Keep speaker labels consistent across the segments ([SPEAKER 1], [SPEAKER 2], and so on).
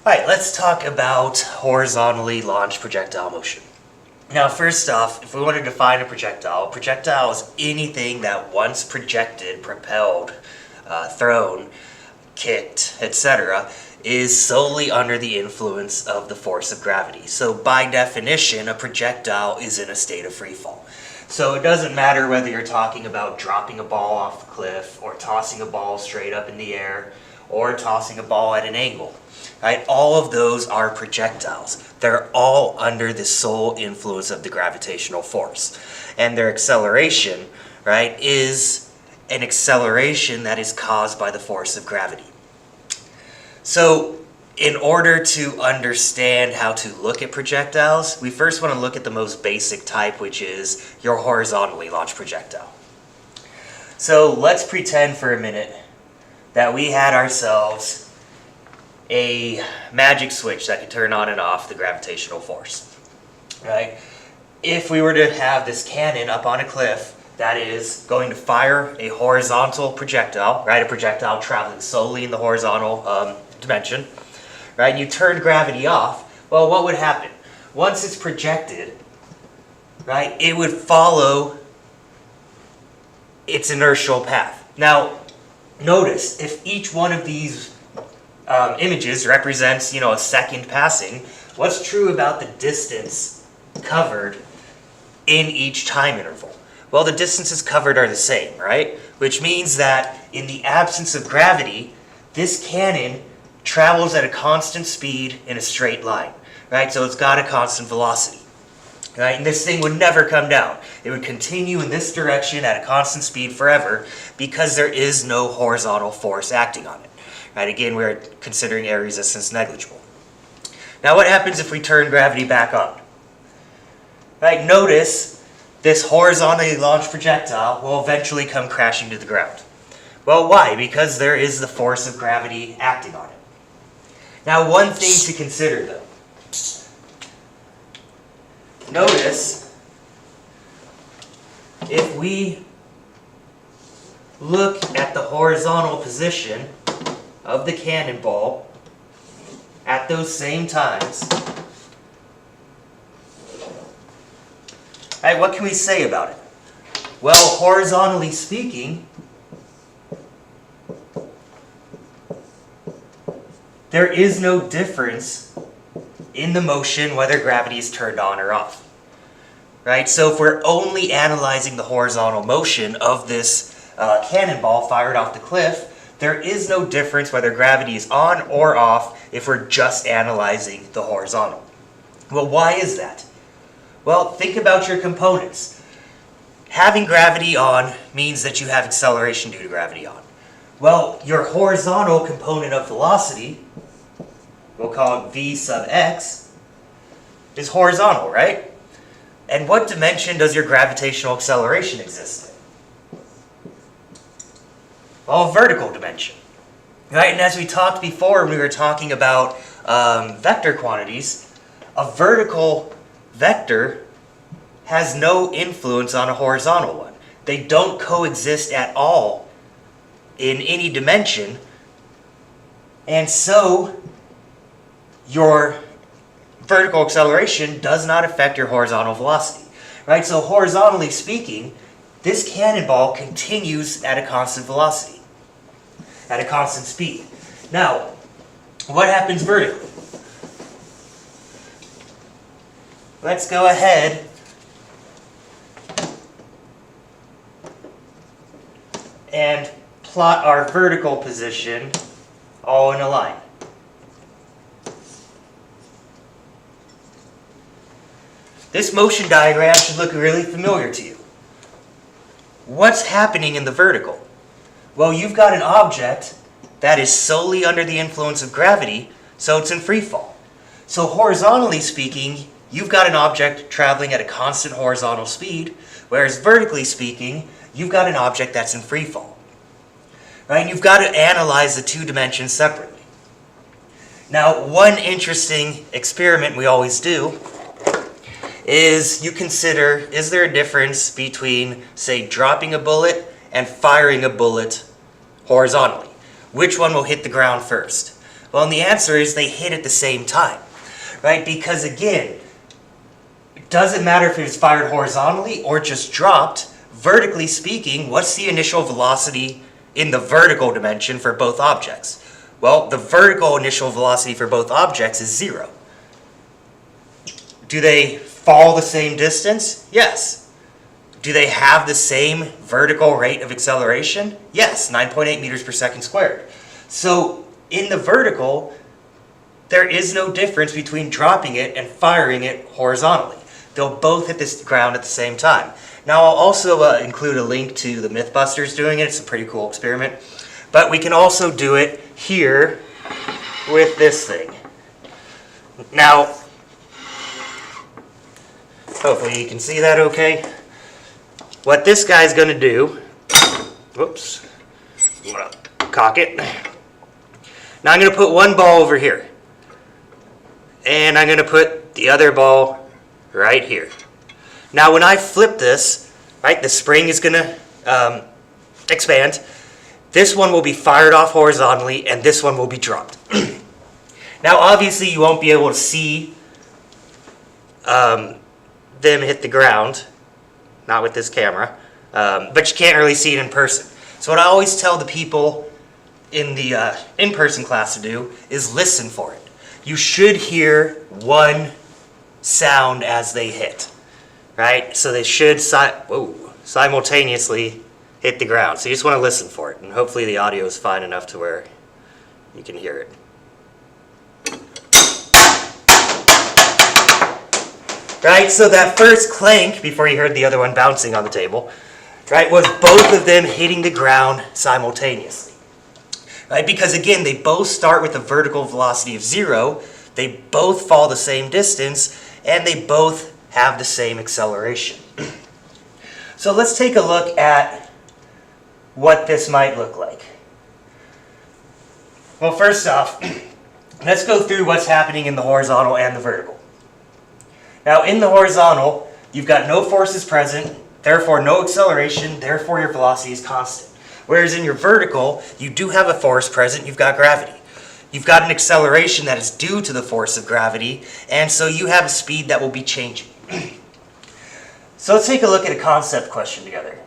[SPEAKER 1] Alright, let's talk about horizontally launched projectile motion. Now, first off, if we want to define a projectile is anything that once projected, propelled, thrown, kicked, etc., is solely under the influence of the force of gravity. So by definition, a projectile is in a state of free fall. So it doesn't matter whether you're talking about dropping a ball off the cliff, or tossing a ball straight up in the air, or tossing a ball at an angle. Right? All of those are projectiles. They're all under the sole influence of the gravitational force. And their acceleration, right, is an acceleration that is caused by the force of gravity. So, in order to understand how to look at projectiles, we first want to look at the most basic type, which is your horizontally launched projectile. So, let's pretend for a minute that we had ourselves a magic switch that could turn on and off the gravitational force, right? If we were to have this cannon up on a cliff that is going to fire a horizontal projectile, right? A projectile traveling solely in the horizontal dimension, right? And you turn gravity off, well, what would happen? Once it's projected, right, it would follow its inertial path. Now, notice, if each one of these images represents, a second passing, what's true about the distance covered in each time interval? Well, the distances covered are the same, right? Which means that in the absence of gravity, this cannon travels at a constant speed in a straight line, right? So it's got a constant velocity, right? And this thing would never come down. It would continue in this direction at a constant speed forever because there is no horizontal force acting on it. Right, again, we're considering air resistance negligible. Now, what happens if we turn gravity back on? Right, notice this horizontally launched projectile will eventually come crashing to the ground. Well, why? Because there is the force of gravity acting on it. Now, one thing to consider, though. Notice, if we look at the horizontal position of the cannonball at those same times. Alright, what can we say about it? Well, horizontally speaking, there is no difference in the motion whether gravity is turned on or off. Right? So if we're only analyzing the horizontal motion of this cannonball fired off the cliff, there is no difference whether gravity is on or off if we're just analyzing the horizontal. Well, why is that? Well, think about your components. Having gravity on means that you have acceleration due to gravity on. Well, your horizontal component of velocity, we'll call it v sub x, is horizontal, right? And what dimension does your gravitational acceleration exist in? Well, vertical dimension, right? And as we talked before when we were talking about vector quantities, a vertical vector has no influence on a horizontal one. They don't coexist at all in any dimension, and so your vertical acceleration does not affect your horizontal velocity, right? So horizontally speaking, this cannonball continues at a constant velocity, at a constant speed. Now, what happens vertically? Let's go ahead and plot our vertical position all in a line. This motion diagram should look really familiar to you. What's happening in the vertical? Well, you've got an object that is solely under the influence of gravity, so it's in free fall. So horizontally speaking, you've got an object traveling at a constant horizontal speed, whereas vertically speaking, you've got an object that's in free fall. Right? And you've got to analyze the two dimensions separately. Now, one interesting experiment we always do is you consider, is there a difference between, say, dropping a bullet and firing a bullet horizontally? Which one will hit the ground first? Well, and the answer is they hit at the same time, right? Because again, it doesn't matter if it was fired horizontally or just dropped. Vertically speaking, what's the initial velocity in the vertical dimension for both objects? Well, the vertical initial velocity for both objects is 0. Do they fall the same distance? Yes. Do they have the same vertical rate of acceleration? Yes, 9.8 meters per second squared. So in the vertical, there is no difference between dropping it and firing it horizontally. They'll both hit the ground at the same time. Now I'll also include a link to the Mythbusters doing it. It's a pretty cool experiment. But we can also do it here with this thing. Now, hopefully you can see that okay. What this guy's going to do, whoops, I'm going to cock it. Now I'm going to put one ball over here. And I'm going to put the other ball right here. Now when I flip this, right, the spring is going to expand. This one will be fired off horizontally and this one will be dropped. Now obviously you won't be able to see them hit the ground, not with this camera, but you can't really see it in person. So what I always tell the people in the in-person class to do is listen for it. You should hear one sound as they hit, right? So they should simultaneously hit the ground. So you just want to listen for it, and hopefully the audio is fine enough to where you can hear it. Right, so that first clank, before you heard the other one bouncing on the table, right, was both of them hitting the ground simultaneously. Right, because again, they both start with a vertical velocity of 0, they both fall the same distance, and they both have the same acceleration. So let's take a look at what this might look like. Well, first off, let's go through what's happening in the horizontal and the vertical. Now, in the horizontal, you've got no forces present, therefore no acceleration, therefore your velocity is constant. Whereas in your vertical, you do have a force present, you've got gravity. You've got an acceleration that is due to the force of gravity, and so you have a speed that will be changing. So let's take a look at a concept question together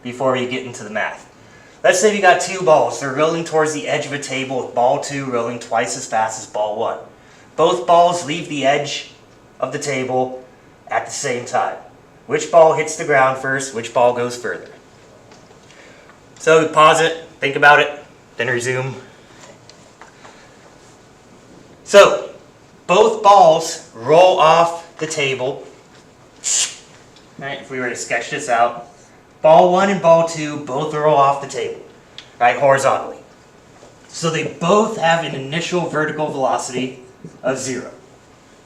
[SPEAKER 1] before we get into the math. Let's say we got two balls. They're rolling towards the edge of a table with ball 2 rolling twice as fast as ball 1. Both balls leave the edge of the table at the same time. Which ball hits the ground first? Which ball goes further? So pause it, think about it, then resume. So both balls roll off the table. Right, if we were to sketch this out, ball 1 and ball 2 both roll off the table, right, horizontally. So they both have an initial vertical velocity of 0.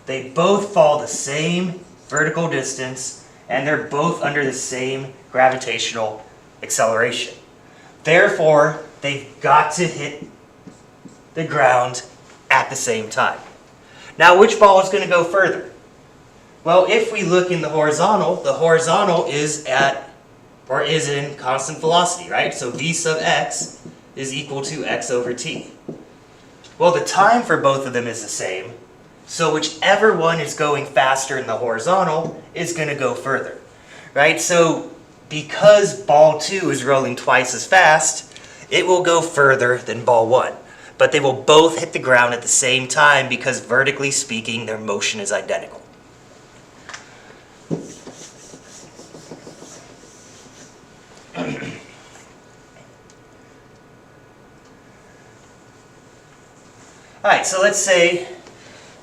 [SPEAKER 1] They both fall the same vertical distance, and they're both under the same gravitational acceleration. Therefore, they've got to hit the ground at the same time. Now, which ball is going to go further? Well, if we look in the horizontal is at, or is in constant velocity, right? So v sub x is equal to x over t. Well, the time for both of them is the same, so whichever one is going faster in the horizontal is going to go further, right? So because ball 2 is rolling twice as fast, it will go further than ball 1. But they will both hit the ground at the same time because vertically speaking, their motion is identical. Alright, so let's say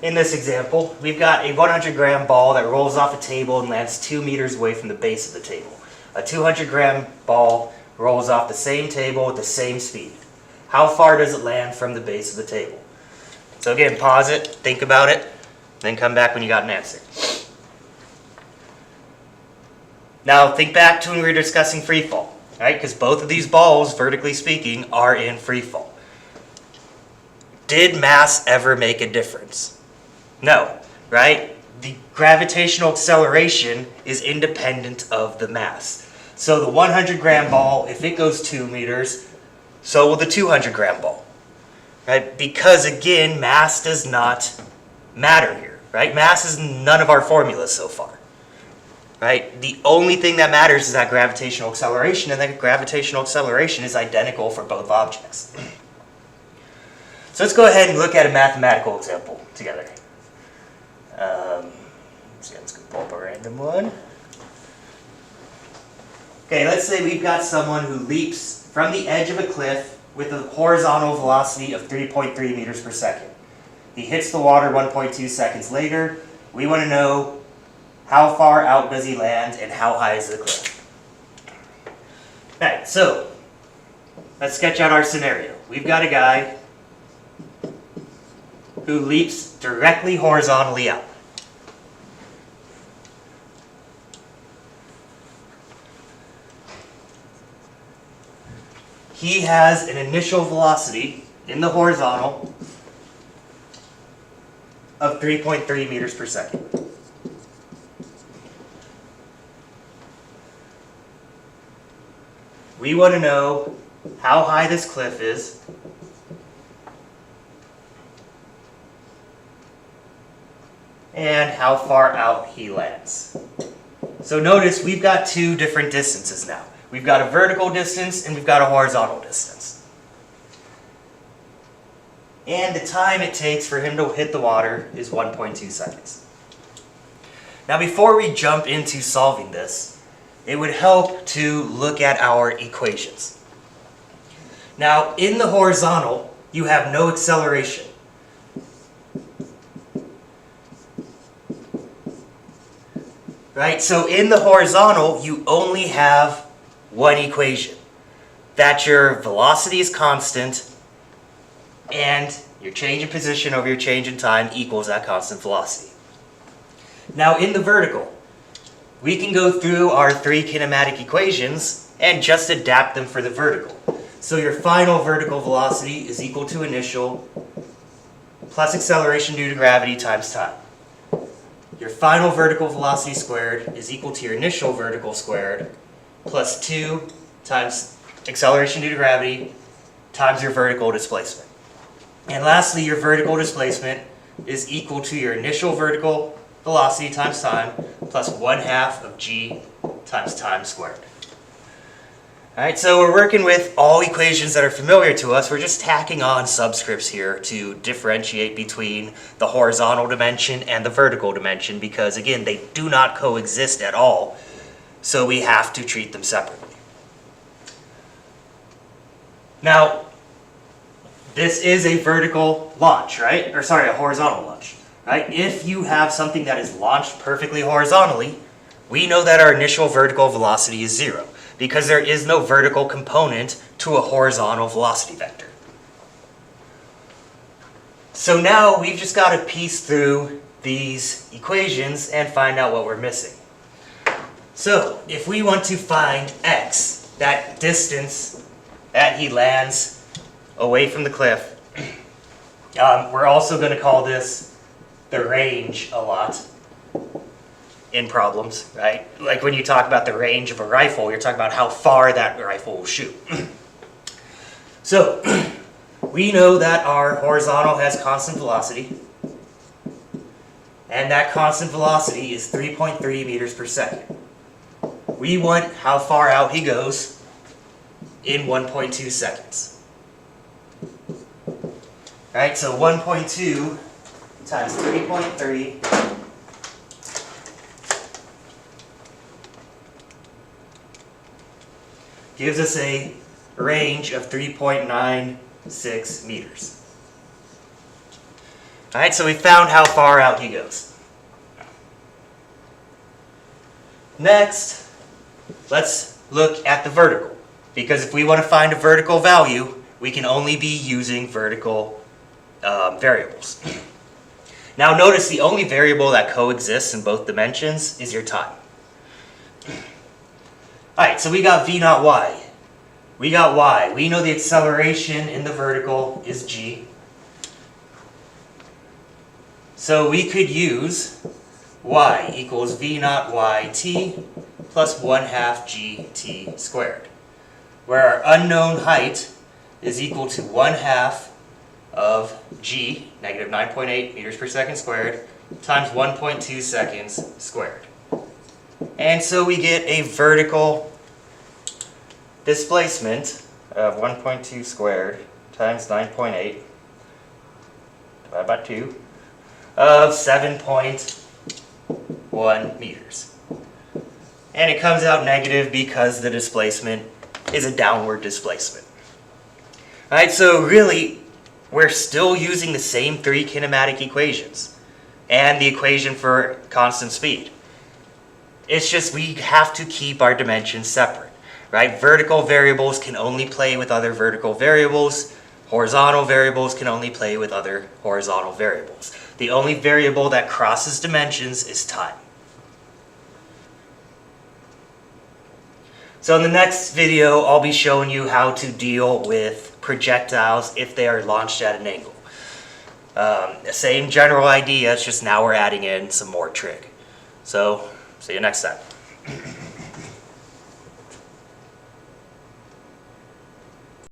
[SPEAKER 1] in this example, we've got a 100-gram ball that rolls off a table and lands 2 meters away from the base of the table. A 200-gram ball rolls off the same table with the same speed. How far does it land from the base of the table? So again, pause it, think about it, then come back when you got an answer. Now think back to when we were discussing free fall, right? Because both of these balls, vertically speaking, are in free fall. Did mass ever make a difference? No, right? The gravitational acceleration is independent of the mass. So the 100-gram ball, if it goes 2 meters, so will the 200-gram ball, right? Because again, mass does not matter here, right? Mass is none of our formulas so far, right? The only thing that matters is that gravitational acceleration, and that gravitational acceleration is identical for both objects. So let's go ahead and look at a mathematical example together. Let's go pull up a random one. Okay, let's say we've got someone who leaps from the edge of a cliff with a horizontal velocity of 3.3 meters per second. He hits the water 1.2 seconds later. We want to know how far out does he land and how high is the cliff. Alright, so let's sketch out our scenario. We've got a guy who leaps directly horizontally out. He has an initial velocity in the horizontal of 3.3 meters per second. We want to know how high this cliff is and how far out he lands. So notice we've got two different distances now. We've got a vertical distance and we've got a horizontal distance. And the time it takes for him to hit the water is 1.2 seconds. Now before we jump into solving this, it would help to look at our equations. Now in the horizontal, you have no acceleration. Right? So in the horizontal, you only have one equation. That your velocity is constant and your change in position over your change in time equals that constant velocity. Now in the vertical, we can go through our three kinematic equations and just adapt them for the vertical. So your final vertical velocity is equal to initial plus acceleration due to gravity times time. Your final vertical velocity squared is equal to your initial vertical squared plus 2 times acceleration due to gravity times your vertical displacement. And lastly, your vertical displacement is equal to your initial vertical velocity times time plus 1/2 of g times time squared. Alright, so we're working with all equations that are familiar to us. We're just tacking on subscripts here to differentiate between the horizontal dimension and the vertical dimension because, again, they do not coexist at all. So we have to treat them separately. Now, this is a vertical launch, right? Or sorry, a horizontal launch, right? If you have something that is launched perfectly horizontally, we know that our initial vertical velocity is 0 because there is no vertical component to a horizontal velocity vector. So now we've just got to piece through these equations and find out what we're missing. So, if we want to find x, that distance that he lands away from the cliff, we're also going to call this the range a lot in problems, right? Like when you talk about the range of a rifle, you're talking about how far that rifle will shoot. So, we know that our horizontal has constant velocity, and that constant velocity is 3.3 meters per second. We want how far out he goes in 1.2 seconds. Right, so 1.2 times 3.3 gives us a range of 3.96 meters. Alright, so we found how far out he goes. Next, let's look at the vertical, because if we want to find a vertical value, we can only be using vertical variables. Now notice the only variable that coexists in both dimensions is your time. Alright, so we got v naught y. We got y. We know the acceleration in the vertical is g. So we could use y equals v naught yt plus 1/2 gt squared, where our unknown height is equal to 1/2 of g, negative 9.8 meters per second squared, times 1.2 seconds squared. And so we get a vertical displacement of 1.2 squared times 9.8 divided by 2 of 7.1 meters. And it comes out negative because the displacement is a downward displacement. Alright, so really, we're still using the same three kinematic equations and the equation for constant speed. It's just we have to keep our dimensions separate, right? Vertical variables can only play with other vertical variables. Horizontal variables can only play with other horizontal variables. The only variable that crosses dimensions is time. So in the next video, I'll be showing you how to deal with projectiles if they are launched at an angle. The same general idea, it's just now we're adding in some more trig. So, see you next time.